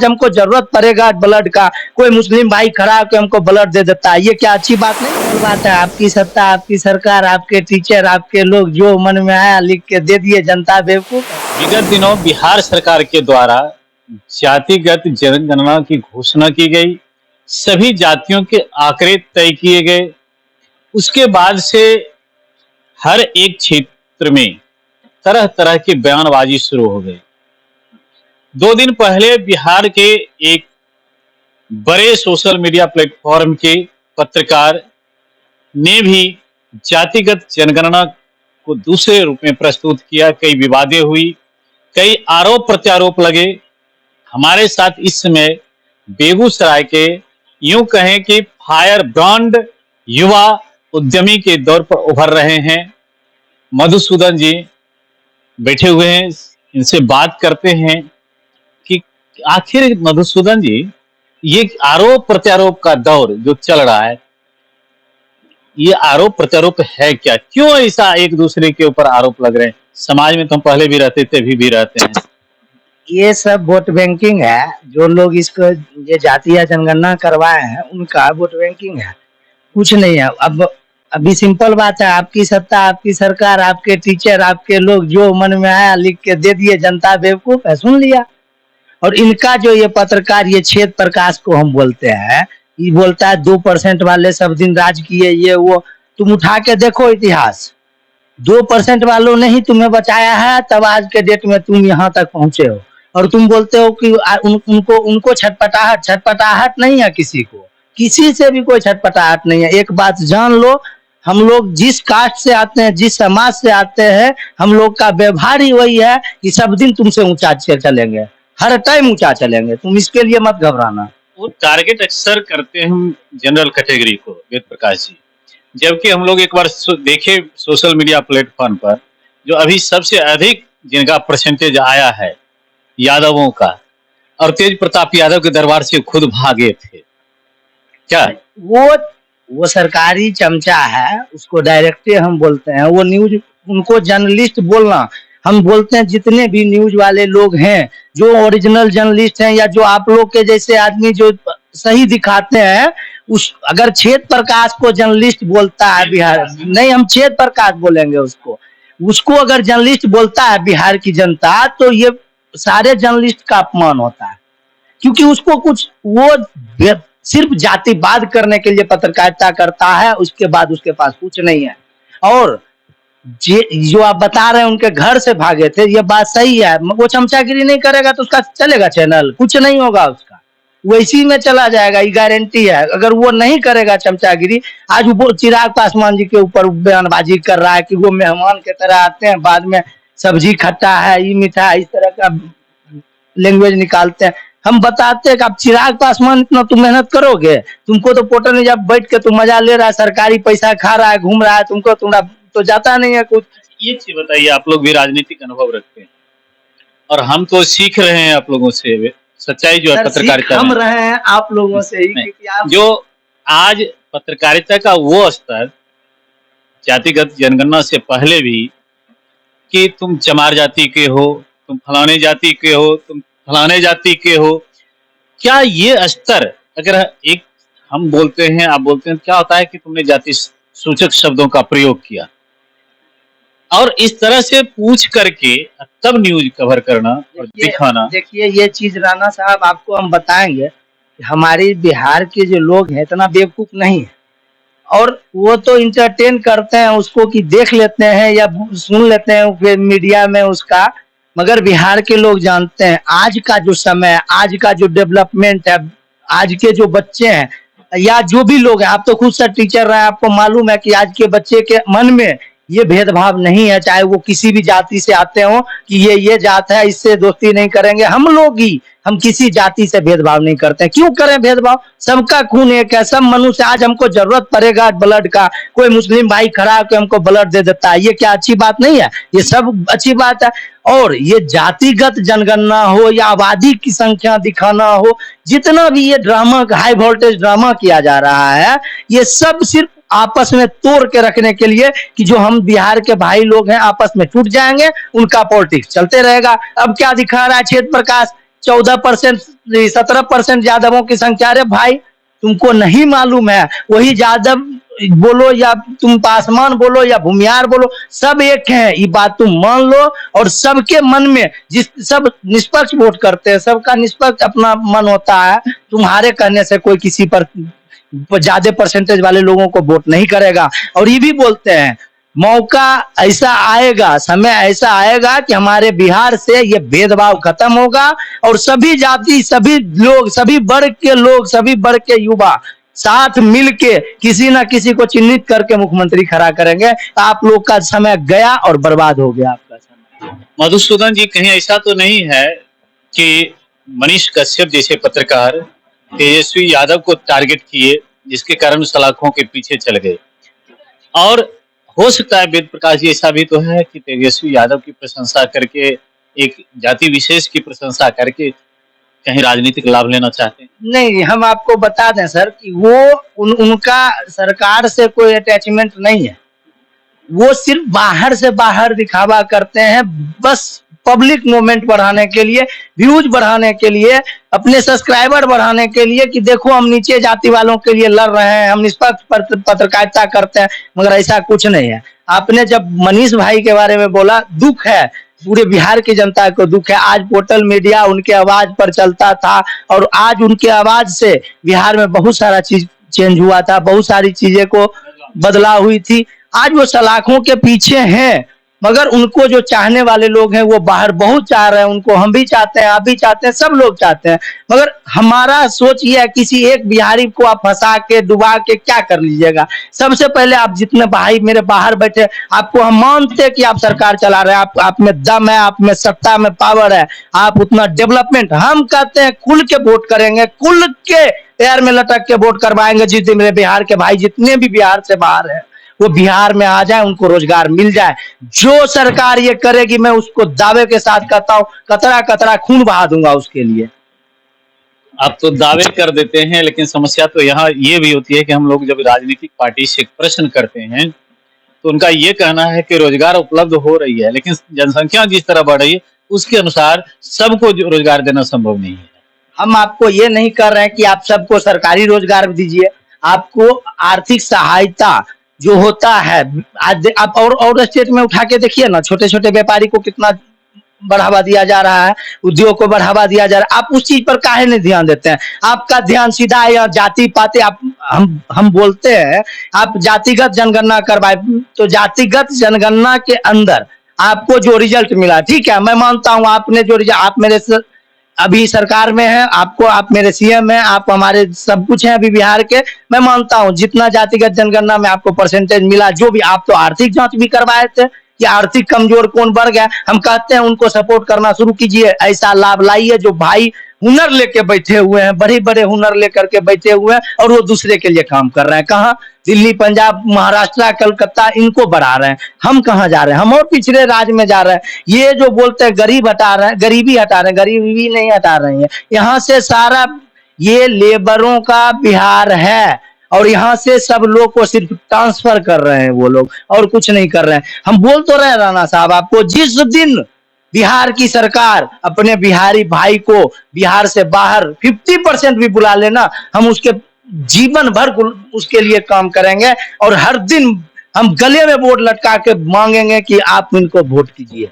हमको जरूरत पड़ेगा ब्लड का, कोई मुस्लिम भाई खड़ा होकर हमको ब्लड दे देता है, ये क्या अच्छी बात नहीं बात है। आपकी सत्ता, आपकी सरकार, आपके टीचर, आपके लोग जो मन में आया लिख के दे दिए, जनता बेवकूफ है। विगत दिनों बिहार सरकार के द्वारा जातिगत जनगणना की घोषणा की गई, सभी जातियों के आंकड़े तय किए गए। उसके बाद से हर एक क्षेत्र में तरह तरह की बयानबाजी शुरू हो गई। 2 दिन पहले बिहार के एक बड़े सोशल मीडिया प्लेटफॉर्म के पत्रकार ने भी जातिगत जनगणना को दूसरे रूप में प्रस्तुत किया। कई विवादें हुई, कई आरोप प्रत्यारोप लगे। हमारे साथ इस समय बेगूसराय के यूं कहें कि फायर ब्रांड युवा उद्यमी के दौर पर उभर रहे हैं मधुसूदन जी बैठे हुए हैं। इनसे बात करते हैं कि आखिर मधुसूदन जी, ये आरोप प्रत्यारोप का दौर जो चल रहा है, ये आरोप प्रत्यारोप है क्या? क्यों ऐसा एक दूसरे के ऊपर आरोप लग रहे हैं? समाज में तो हम पहले भी रहते थे, अभी भी रहते हैं। ये सब वोट बैंकिंग है। जो लोग इसको ये जातीय जनगणना करवाए हैं उनका वोट बैंकिंग है, कुछ नहीं है। अब अभी सिंपल बात है, आपकी सत्ता, आपकी सरकार, आपके टीचर, आपके लोग जो मन में आया लिख के दे दिए, जनता बेवकूफ है, सुन लिया। और इनका जो ये पत्रकार, ये छेद प्रकाश को हम बोलते हैं, ये बोलता है 2% वाले सब दिन राज किए, ये वो। तुम उठा के देखो इतिहास, 2% वालों ने ही तुम्हें बचाया है, तब आज के डेट में तुम यहाँ तक पहुंचे हो। और तुम बोलते हो कि उनको छटपटाहट नहीं है, किसी से भी कोई छटपटाहट नहीं है। एक बात जान लो, हम लोग जिस कास्ट से आते हैं, जिस समाज से आते हैं, हम लोग का व्यवहार ही वही है कि सब दिन तुमसे ऊंचा चलेंगे, हर टाइम ऊंचा चलेंगे। तुम इसके लिए मत घबराना। वो टारगेट अक्सर करते हैं हम जनरल कैटेगरी को, वेद प्रकाश जी। जबकि हम लोग एक बार देखे सोशल मीडिया प्लेटफॉर्म पर, जो अभी सबसे अधिक जिनका परसेंटेज आया है यादवों का, और तेज प्रताप यादव के दरबार से खुद भागे थे क्या? वो सरकारी चमचा है, उसको डायरेक्टली हम बोलते हैं। वो न्यूज, उनको जर्नलिस्ट बोलना, हम बोलते हैं जितने भी न्यूज वाले लोग हैं, जो ओरिजिनल जर्नलिस्ट हैं, या जो आप लोग के जैसे आदमी जो सही दिखाते हैं, उस अगर छेद प्रकाश को जर्नलिस्ट बोलता है बिहार, नहीं हम छेद प्रकाश बोलेंगे उसको अगर जर्नलिस्ट बोलता है बिहार की जनता, तो ये सारे जर्नलिस्ट का अपमान होता है। क्योंकि उसको कुछ, वो सिर्फ जातिवाद करने के लिए पत्रकारिता करता है, उसके बाद उसके पास कुछ नहीं है। और जो आप बता रहे हैं उनके घर से भागे थे, ये बात सही है। वो चमचागिरी नहीं करेगा तो उसका चलेगा चैनल, कुछ नहीं होगा उसका, वो इसी में चला जाएगा, ये गारंटी है। अगर वो नहीं करेगा चमचागिरी, आज वो चिराग पासवान जी के ऊपर बयानबाजी कर रहा है कि वो मेहमान की तरह आते हैं, बाद में सब्जी खट्टा है, ये मीठा है, इस तरह का लैंग्वेज निकालते हैं। हम बताते हैं कि आप चिराग पासवान इतना तुम मेहनत करोगे, तुमको तो पोर्टल में जब बैठ के तुम मजा ले रहा है, सरकारी पैसा खा रहा है, घूम रहा है, तुमको तुम्हारा तो जाता नहीं है कुछ। ये चीज बताइए, आप लोग भी राजनीतिक अनुभव रखते हैं और हम तो सीख रहे हैं आप लोगों से सच्चाई जो है पत्रकारिता हम रहे हैं आप लोगों से ही। जो आज पत्रकारिता का वो स्तर जातिगत जनगणना से पहले भी, कि तुम चमार जाति के हो, तुम फलाने जाति के हो, तुम फलाने जाति के हो, क्या ये स्तर, अगर एक हम बोलते हैं, आप बोलते हैं, क्या होता है कि तुमने जाति सूचक शब्दों का प्रयोग किया, और इस तरह से पूछ करके तब न्यूज कवर करना और दिखाना। देखिए ये चीज राणा साहब आपको हम बताएंगे, हमारे बिहार के जो लोग हैं इतना बेवकूफ नहीं है, और वो तो इंटरटेन करते हैं उसको, कि देख लेते हैं या सुन लेते हैं मीडिया में उसका। मगर बिहार के लोग जानते हैं आज का जो समय है, आज का जो डेवलपमेंट है, आज के जो बच्चे हैं या जो भी लोग हैं, आप तो खुद से टीचर रहे हैं, आपको मालूम है कि आज के बच्चे के मन में ये भेदभाव नहीं है, चाहे वो किसी भी जाति से आते हो, कि ये जात है, इससे दोस्ती नहीं करेंगे। हम किसी जाति से भेदभाव नहीं करते हैं। क्यों करें भेदभाव? सबका खून एक है, सब मनुष्य। आज हमको जरूरत पड़ेगा ब्लड का, कोई मुस्लिम भाई खड़ा होकर हमको ब्लड दे देता है, ये क्या अच्छी बात नहीं है? ये सब अच्छी बात है। और ये जातिगत जनगणना हो या आबादी की संख्या दिखाना हो, जितना भी ये ड्रामा, हाई वोल्टेज ड्रामा किया जा रहा है, ये सब सिर्फ आपस में तोड़ के रखने के लिए, कि जो हम बिहार के भाई लोग हैं आपस में टूट जाएंगे, उनका पॉलिटिक्स चलते रहेगा। अब क्या दिखा रहा है छेद प्रकाश, 14%, 17% यादवों की संख्या। अरे भाई, तुमको नहीं मालूम है, वही यादव बोलो या तुम पासवान बोलो या भूमियार बोलो, सब एक हैं, ये बात तुम मान लो। और सबके मन में जिस सब निष्पक्ष वोट करते हैं, सबका निष्पक्ष अपना मन होता है। तुम्हारे कहने से कोई किसी पर ज्यादा परसेंटेज वाले लोगों को वोट नहीं करेगा। और ये भी बोलते हैं मौका ऐसा आएगा, समय ऐसा आएगा कि हमारे बिहार से ये भेदभाव खत्म होगा और सभी जाति, सभी लोग, सभी वर्ग के लोग, सभी वर्ग के युवा साथ मिलके किसी ना किसी को चिन्हित करके मुख्यमंत्री खड़ा करेंगे। आप लोग का समय गया और बर्बाद हो गया आपका समय। मधुसूदन जी, कहीं ऐसा तो नहीं है कि मनीष कश्यप जैसे पत्रकार तेजस्वी यादव को टारगेट किए, जिसके कारण सलाखों के पीछे चल गए? और हो सकता है वेद प्रकाश जी, ऐसा भी तो है कि तेजस्वी यादव की प्रशंसा करके, एक जाति विशेष की प्रशंसा करके कहीं राजनीतिक लाभ लेना चाहते हैं? नहीं, हम आपको बता दें सर कि वो उनका सरकार से कोई अटैचमेंट नहीं है। वो सिर्फ बाहर से बाहर दिखावा करते हैं, बस पब्लिक मूवमेंट बढ़ाने के लिए, व्यूज बढ़ाने के लिए, अपने सब्सक्राइबर बढ़ाने के लिए कि देखो हम नीचे जाति वालों के लिए लड़ रहे हैं, हम निष्पक्ष पत्रकारिता करते हैं। मगर ऐसा कुछ नहीं है। आपने जब मनीष भाई के बारे में बोला, दुख है, पूरे बिहार की जनता को दुख है। आज पोर्टल मीडिया उनके आवाज पर चलता था और आज उनके आवाज से बिहार में बहुत सारा चीज चेंज हुआ था, बहुत सारी चीजें को बदलाव हुई थी। आज वो सलाखों के पीछे हैं, मगर उनको जो चाहने वाले लोग हैं वो बाहर बहुत चाह रहे हैं उनको। हम भी चाहते हैं, आप भी चाहते हैं, सब लोग चाहते हैं। मगर हमारा सोच ये है, किसी एक बिहारी को आप फंसा के डुबा के क्या कर लीजिएगा। सबसे पहले आप जितने भाई मेरे बाहर बैठे, आपको हम मानते हैं कि आप सरकार चला रहे हैं, आप में दम है, आप में सत्ता में पावर है, आप उतना डेवलपमेंट। हम कहते हैं खुल के वोट करेंगे, खुल के पैर में लटक के वोट करवाएंगे। जितने मेरे बिहार के भाई जितने भी बिहार से बाहर है वो बिहार में आ जाए, उनको रोजगार मिल जाए। जो सरकार ये करेगी मैं उसको दावे के साथ कहता हूं, कतरा कतरा खून बहा दूंगा उसके लिए। आप तो दावे कर देते हैं, लेकिन समस्या तो यहाँ ये भी होती है कि हम लोग जब राजनीतिक पार्टी से प्रश्न करते हैं तो उनका ये कहना है कि रोजगार उपलब्ध हो रही है, लेकिन जनसंख्या जिस तरह बढ़ रही है उसके अनुसार सबको रोजगार देना संभव नहीं है। हम आपको ये नहीं कर रहे हैं कि आप सबको सरकारी रोजगार दीजिए। आपको आर्थिक सहायता जो होता है, आज आप और स्टेट में उठा के देखिए ना, छोटे छोटे व्यापारी को कितना बढ़ावा दिया जा रहा है, उद्योग को बढ़ावा दिया जा रहा है। आप उस चीज पर काहे नहीं ध्यान देते हैं? आपका ध्यान सीधा है जाति पाति। आप हम बोलते हैं आप जातिगत जनगणना करवाए, तो जातिगत जनगणना के अंदर आपको जो रिजल्ट मिला, ठीक है, मैं मानता हूं आपने जो रिजल्ट, आप मेरे अभी सरकार में है, आपको, आप मेरे सीएम हैं, आप हमारे सब कुछ हैं अभी बिहार के। मैं मानता हूं जितना जातिगत जनगणना में आपको परसेंटेज मिला, जो भी, आप तो आर्थिक जांच भी करवाए थे कि आर्थिक कमजोर कौन बढ़ गया। हम कहते हैं उनको सपोर्ट करना शुरू कीजिए, ऐसा लाभ लाइए जो भाई हुनर लेके बैठे हुए हैं, बड़े बड़े हुनर लेकर के बैठे हुए हैं और वो दूसरे के लिए काम कर रहे हैं। कहाँ? दिल्ली, पंजाब, महाराष्ट्र, कलकत्ता, इनको बढ़ा रहे हैं। हम कहाँ जा रहे हैं? हम और पिछड़े राज्य में जा रहे हैं। ये जो बोलते हैं गरीब हटा रहे हैं, गरीबी हटा रहे हैं, गरीबी नहीं हटा रहे हैं। यहाँ से सारा ये लेबरों का बिहार है और यहाँ से सब लोग को सिर्फ ट्रांसफर कर रहे हैं वो लोग, और कुछ नहीं कर रहे हैं। हम बोल तो रहे राणा साहब आपको, जिस दिन बिहार की सरकार अपने बिहारी भाई को बिहार से बाहर 50% भी बुला लेना, हम उसके जीवन भर उसके लिए काम करेंगे और हर दिन हम गले में वोट लटका के मांगेंगे कि आप इनको वोट कीजिए।